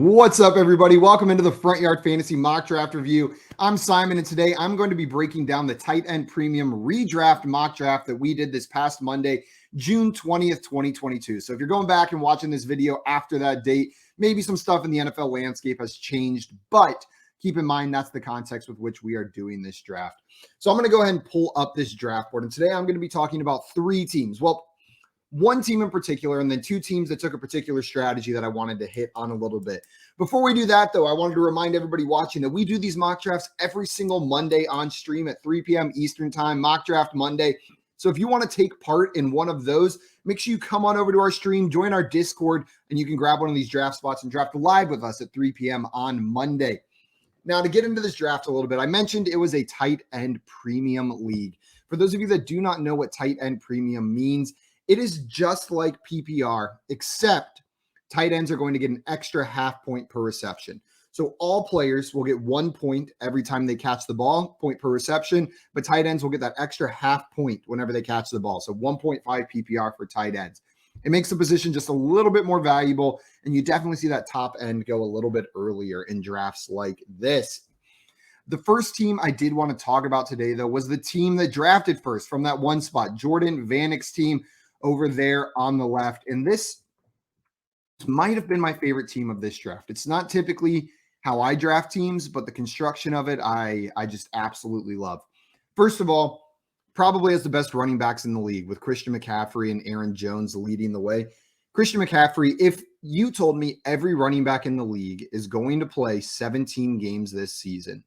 What's up, everybody? Welcome into the Front Yard Fantasy Mock Draft Review. I'm Simon, and today I'm going to be breaking down the tight end premium redraft mock draft that we did this past Monday, June 20th, 2022. So if you're going back and watching this video after that date, maybe some stuff in the NFL landscape has changed, but keep in mind that's the context with which we are doing this draft. So I'm going to go ahead and pull up this draft board, and today I'm going to be talking about three teams. Well, one team in particular, and then two teams that took a particular strategy that I wanted to hit on a little bit. Before we do that, though, I wanted to remind everybody watching that we do these mock drafts every single Monday on stream at 3 p.m. Eastern Time, Mock Draft Monday. So if you want to take part in one of those, make sure you come on over to our stream, join our Discord, and you can grab one of these draft spots and draft live with us at 3 p.m. on Monday. Now, to get into this draft a little bit, I mentioned it was a tight end premium league. For those of you that do not know what tight end premium means, it is just like PPR, except tight ends are going to get an extra half point per reception. So all players will get 1 point every time they catch the ball, point per reception, but tight ends will get that extra half point whenever they catch the ball. So 1.5 PPR for tight ends. It makes the position just a little bit more valuable, and you definitely see that top end go a little bit earlier in drafts like this. The first team I did want to talk about today, though, was the team that drafted first from that one spot, Jordan Vanek's team over there on the left. And this might have been my favorite team of this draft. It's not typically how I draft teams, but the construction of it, I just absolutely love. First of all, probably has the best running backs in the league with Christian McCaffrey and Aaron Jones leading the way. Christian McCaffrey, if you told me every running back in the league is going to play 17 games this season,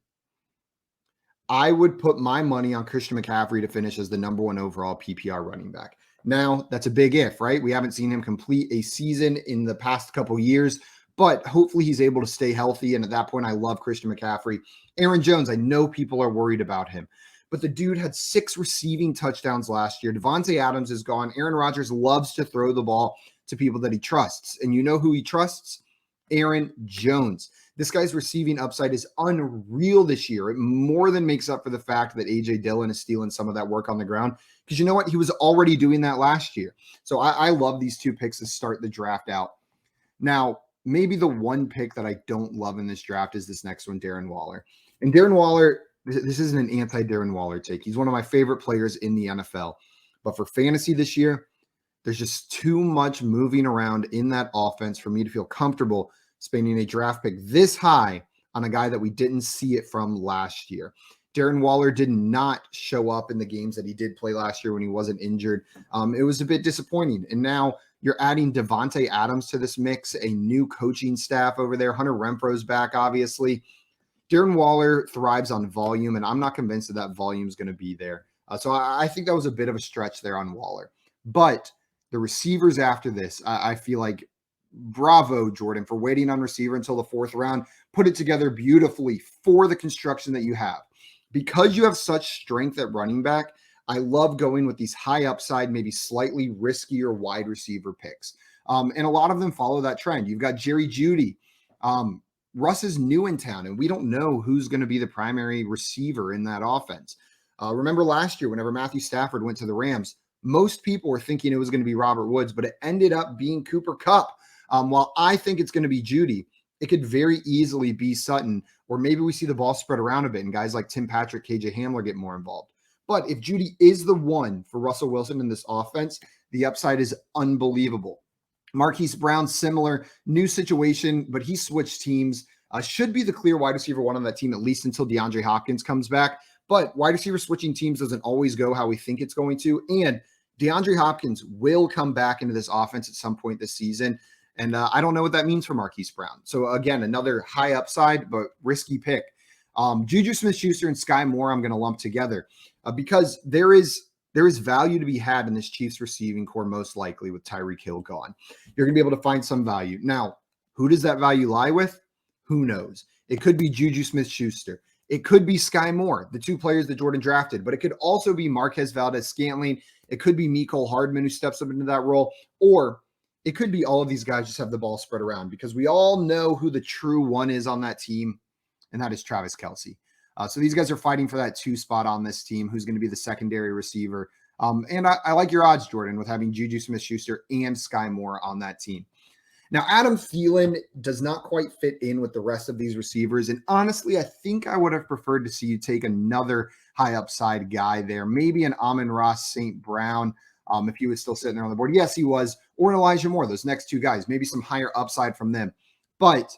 I would put my money on Christian McCaffrey to finish as the number one overall PPR running back. Now, that's a big if, right? We haven't seen him complete a season in the past couple years, but hopefully he's able to stay healthy. And at that point, I love Christian McCaffrey. Aaron Jones, I know people are worried about him, but the dude had 6 receiving touchdowns last year. Devontae Adams is gone. Aaron Rodgers loves to throw the ball to people that he trusts. And you know who he trusts? Aaron Jones. This guy's receiving upside is unreal this year. It more than makes up for the fact that A.J. Dillon is stealing some of that work on the ground. Because you know what? He was already doing that last year. So I love these two picks to start the draft out. Now, maybe the one pick that I don't love in this draft is this next one, Darren Waller. And Darren Waller, this isn't an anti-Darren Waller take. He's one of my favorite players in the NFL. But for fantasy this year, there's just too much moving around in that offense for me to feel comfortable spending a draft pick this high on a guy that we didn't see it from last year. Darren Waller did not show up in the games that he did play last year when he wasn't injured. It was a bit disappointing. And now you're adding Devontae Adams to this mix, a new coaching staff over there. Hunter Renfro's back, obviously. Darren Waller thrives on volume, and I'm not convinced that that volume is going to be there. So I think that was a bit of a stretch there on Waller. But the receivers after this, I feel like bravo, Jordan, for waiting on receiver until the 4th round. Put it together beautifully for the construction that you have. Because you have such strength at running back, I love going with these high upside, maybe slightly riskier wide receiver picks. And a lot of them follow that trend. You've got Jerry Jeudy. Russ is new in town, and we don't know who's going to be the primary receiver in that offense. Remember last year, whenever Matthew Stafford went to the Rams, most people were thinking it was going to be Robert Woods, but it ended up being Cooper Kupp. While I think it's going to be Jeudy, it could very easily be Sutton, or maybe we see the ball spread around a bit and guys like Tim Patrick, KJ Hamler get more involved. But if Jeudy is the one for Russell Wilson in this offense, the upside is unbelievable. Marquise Brown, similar, new situation, but he switched teams. Should be the clear wide receiver one on that team, at least until DeAndre Hopkins comes back. But wide receiver switching teams doesn't always go how we think it's going to. And DeAndre Hopkins will come back into this offense at some point this season. And I don't know what that means for Marquise Brown. So, again, another high upside but risky pick. Juju Smith-Schuster and Sky Moore I'm going to lump together because there is value to be had in this Chiefs receiving core, most likely with Tyreek Hill gone. You're going to be able to find some value. Now, who does that value lie with? Who knows? It could be Juju Smith-Schuster. It could be Sky Moore, the two players that Jordan drafted, but it could also be Marquez Valdez-Scantling. It could be Mecole Hardman who steps up into that role, or it could be all of these guys just have the ball spread around because we all know who the true one is on that team, and that is Travis Kelce. So these guys are fighting for that 2 spot on this team, who's going to be the secondary receiver. And I like your odds, Jordan, with having Juju Smith-Schuster and Sky Moore on that team. Now, Adam Thielen does not quite fit in with the rest of these receivers. And honestly, I think I would have preferred to see you take another high upside guy there, maybe an Amon-Ra St. Brown, if he was still sitting there on the board. Yes, he was. Or an Elijah Moore, those next two guys, maybe some higher upside from them. But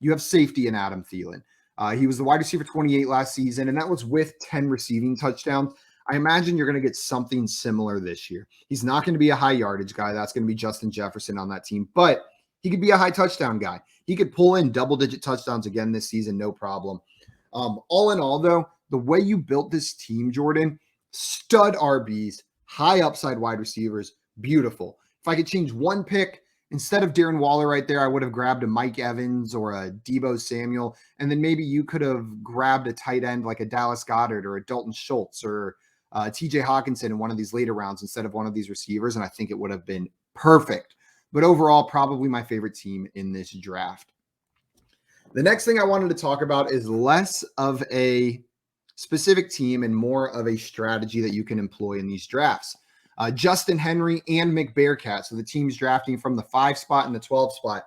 you have safety in Adam Thielen. He was the wide receiver 28 last season, and that was with 10 receiving touchdowns. I imagine you're going to get something similar this year. He's not going to be a high yardage guy. That's going to be Justin Jefferson on that team, but he could be a high touchdown guy. He could pull in double-digit touchdowns again this season, no problem. All in all, though, the way you built this team, Jordan, stud RBs, high upside wide receivers, beautiful. If I could change one pick, instead of Darren Waller right there, I would have grabbed a Mike Evans or a Deebo Samuel, and then maybe you could have grabbed a tight end like a Dallas Goedert or a Dalton Schultz or TJ Hawkinson in one of these later rounds instead of one of these receivers, and I think it would have been perfect. But overall, probably my favorite team in this draft. The next thing I wanted to talk about is less of a specific team and more of a strategy that you can employ in these drafts. Justin Henry and McBearcat, so the teams drafting from the 5 spot and the 12 spot,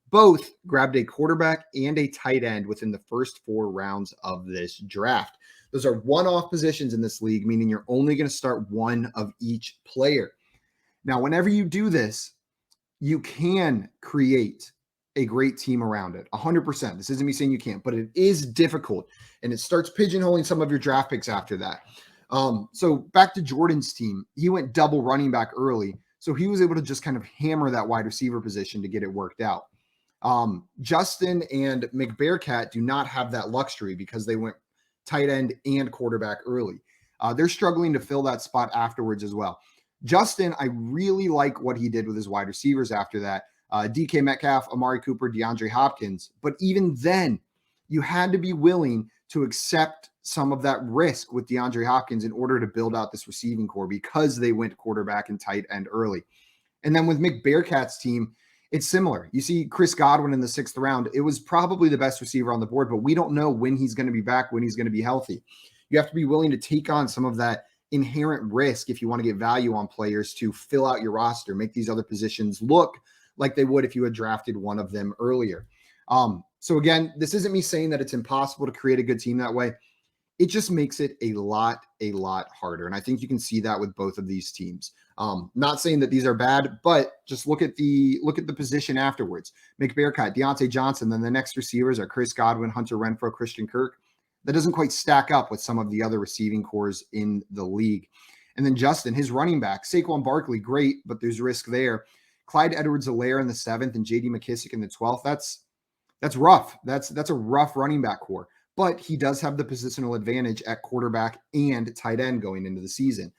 both grabbed a quarterback and a tight end within the first 4 rounds of this draft. Those are one-off positions in this league, meaning you're only going to start one of each player. Now, whenever you do this, you can create a great team around it. 100%. This isn't me saying you can't, but it is difficult, and it starts pigeonholing some of your draft picks after that. So back to Jordan's team, he went double running back early, so he was able to just kind of hammer that wide receiver position to get it worked out. Justin and McBearcat do not have that luxury because they went tight end and quarterback early. They're struggling to fill that spot afterwards as well. Justin, I really like what he did with his wide receivers after that. DK Metcalf, Amari Cooper, DeAndre Hopkins. But even then, you had to be willing to accept some of that risk with DeAndre Hopkins in order to build out this receiving core because they went quarterback and tight end early. And then with McBearcat's team, it's similar. You see Chris Godwin in the 6th round. It was probably the best receiver on the board, but we don't know when he's going to be back, when he's going to be healthy. You have to be willing to take on some of that inherent risk if you want to get value on players to fill out your roster, make these other positions look like they would if you had drafted one of them earlier. So again, this isn't me saying that it's impossible to create a good team that way. It just makes it a lot harder. And I think you can see that with both of these teams. Not saying that these are bad, but just look at the position afterwards. McBearcat, Deontay Johnson, then the next receivers are Chris Godwin, Hunter Renfrow, Christian Kirk. That doesn't quite stack up with some of the other receiving cores in the league. And then Justin, his running back, Saquon Barkley, great, but there's risk there. Clyde Edwards-Helaire in the 7th and J.D. McKissick in the 12th. That's rough. That's a rough running back core. But he does have the positional advantage at quarterback and tight end going into the season.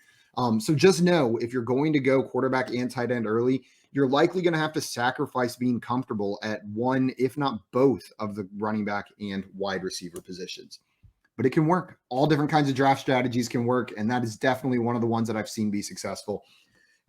So just know if you're going to go quarterback and tight end early, you're likely going to have to sacrifice being comfortable at one, if not both, of the running back and wide receiver positions. But it can work. All different kinds of draft strategies can work, and that is definitely one of the ones that I've seen be successful.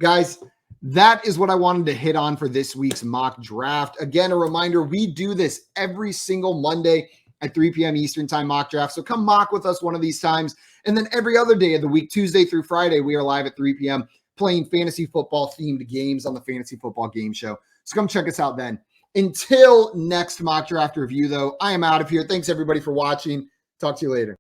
Guys, that is what I wanted to hit on for this week's mock draft. Again, a reminder, we do this every single Monday at 3 p.m. Eastern time mock draft. So come mock with us one of these times. And then every other day of the week, Tuesday through Friday, we are live at 3 p.m. playing fantasy football themed games on the Fantasy Football Game Show. So come check us out then. Until next mock draft review, though, I am out of here. Thanks everybody for watching. Talk to you later.